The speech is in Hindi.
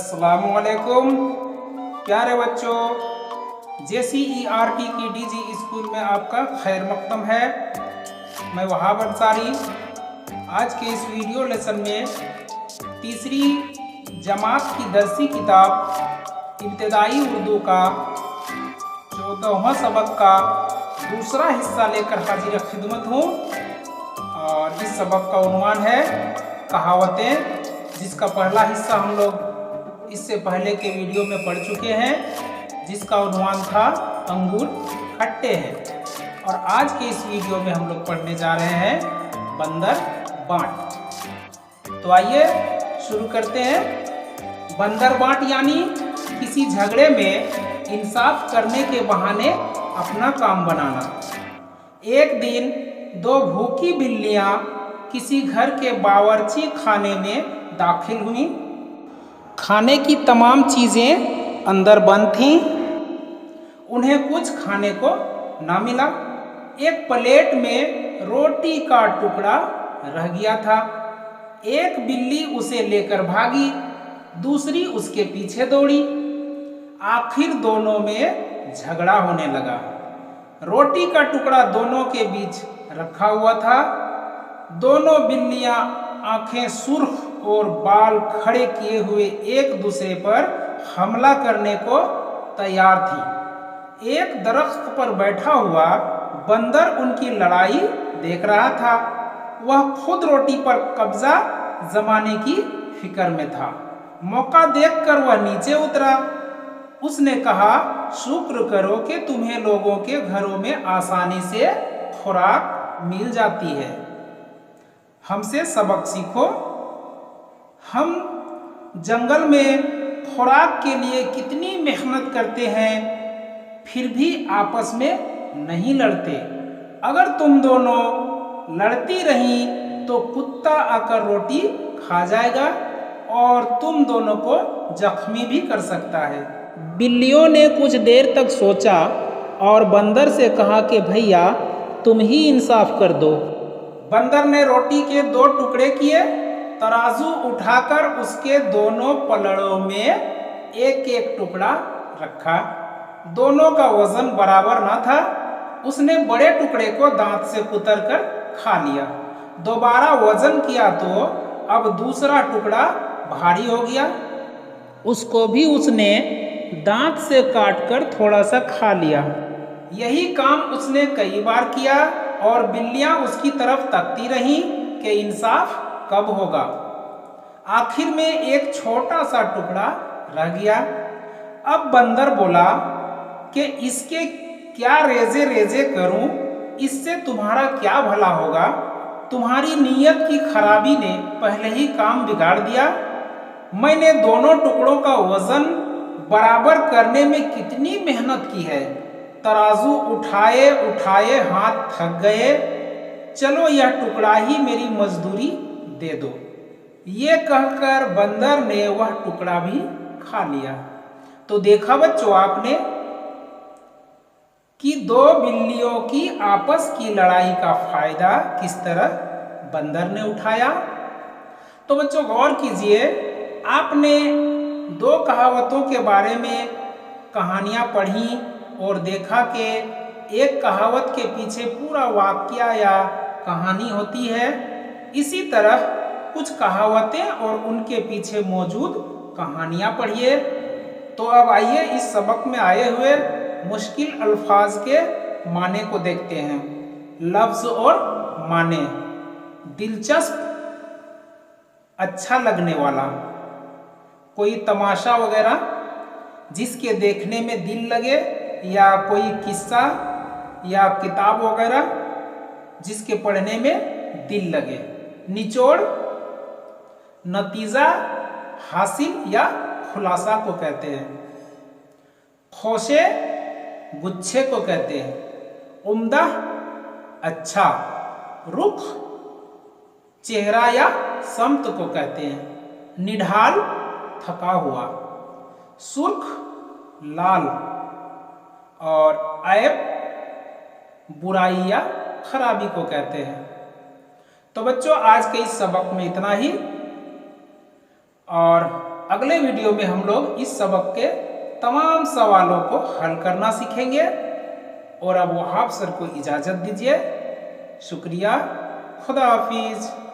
अस्सलामुअलैकुम प्यारे बच्चों, JCERT की DG स्कूल में आपका खैर मकदम है। मैं वहाब अंसारी आज के इस वीडियो लेसन में तीसरी जमात की दरसी किताब इब्तदाई उर्दू का 14वां सबक का दूसरा हिस्सा लेकर हाजिर खिदमत हूँ। और इस सबक का उन्वान है कहावतें, जिसका पहला हिस्सा हम लोग इससे पहले के वीडियो में पढ़ चुके हैं, जिसका उन्वान था अंगूर खट्टे हैं। और आज के इस वीडियो में हम लोग पढ़ने जा रहे हैं बंदर बांट। तो आइए शुरू करते हैं। बंदर बांट यानी किसी झगड़े में इंसाफ करने के बहाने अपना काम बनाना। एक दिन दो भूखी बिल्लियां किसी घर के बावर्ची खाने में दाखिल हुई। खाने की तमाम चीजें अंदर बंद थीं। उन्हें कुछ खाने को ना मिला। एक प्लेट में रोटी का टुकड़ा रह गया था। एक बिल्ली उसे लेकर भागी, दूसरी उसके पीछे दौड़ी। आखिर दोनों में झगड़ा होने लगा। रोटी का टुकड़ा दोनों के बीच रखा हुआ था। दोनों बिल्लियां आंखें सुर्ख और बाल खड़े किए हुए एक दूसरे पर हमला करने को तैयार थी। एक दरख्त पर बैठा हुआ बंदर उनकी लड़ाई देख रहा था। वह खुद रोटी पर कब्जा जमाने की फिक्र में था। मौका देखकर वह नीचे उतरा। उसने कहा, शुक्र करो कि तुम्हें लोगों के घरों में आसानी से खुराक मिल जाती है। हमसे सबक सीखो। हम जंगल में खुराक के लिए कितनी मेहनत करते हैं, फिर भी आपस में नहीं लड़ते। अगर तुम दोनों लड़ती रही तो कुत्ता आकर रोटी खा जाएगा और तुम दोनों को जख्मी भी कर सकता है। बिल्लियों ने कुछ देर तक सोचा और बंदर से कहा कि भैया तुम ही इंसाफ कर दो। बंदर ने रोटी के दो टुकड़े किए। तराजू उठाकर उसके दोनों पलड़ों में एक एक टुकड़ा रखा। दोनों का वजन बराबर न था। उसने बड़े टुकड़े को दांत से कुतर कर खा लिया। दोबारा वजन किया तो अब दूसरा टुकड़ा भारी हो गया। उसको भी उसने दांत से काटकर थोड़ा सा खा लिया। यही काम उसने कई बार किया और बिल्लियां उसकी तरफ तकती रहीं कि इंसाफ कब होगा। आखिर में एक छोटा सा टुकड़ा रह गया। अब बंदर बोला कि इसके क्या रेजे रेजे करूं, इससे तुम्हारा क्या भला होगा। तुम्हारी नीयत की खराबी ने पहले ही काम बिगाड़ दिया। मैंने दोनों टुकड़ों का वजन बराबर करने में कितनी मेहनत की है। तराजू उठाए उठाए हाथ थक गए। चलो यह टुकड़ा ही मेरी मजदूरी दे दो। ये कहकर बंदर ने वह टुकड़ा भी खा लिया। तो देखा बच्चों आपने कि दो बिल्लियों की आपस की लड़ाई का फायदा किस तरह बंदर ने उठाया। तो बच्चों गौर कीजिए, आपने दो कहावतों के बारे में कहानियां पढ़ी और देखा कि एक कहावत के पीछे पूरा वाक्या या कहानी होती है। इसी तरह कुछ कहावतें और उनके पीछे मौजूद कहानियां पढ़िए। तो अब आइए इस सबक में आए हुए मुश्किल अल्फाज के माने को देखते हैं। लफ्ज और माने। दिलचस्प, अच्छा लगने वाला। कोई तमाशा वगैरह जिसके देखने में दिल लगे, या कोई किस्सा या किताब वगैरह जिसके पढ़ने में दिल लगे। निचोड़, नतीजा हासिल या खुलासा को कहते हैं। खोशे, गुच्छे को कहते हैं। उम्दा, अच्छा। रुख, चेहरा या समत को कहते हैं। निढाल, थका हुआ। सुर्ख, लाल। और ऐब, बुराई या खराबी को कहते हैं। तो बच्चों आज के इस सबक में इतना ही। और अगले वीडियो में हम लोग इस सबक के तमाम सवालों को हल करना सीखेंगे। और अब वहाब सर को इजाज़त दीजिए। शुक्रिया। खुदा हाफिज।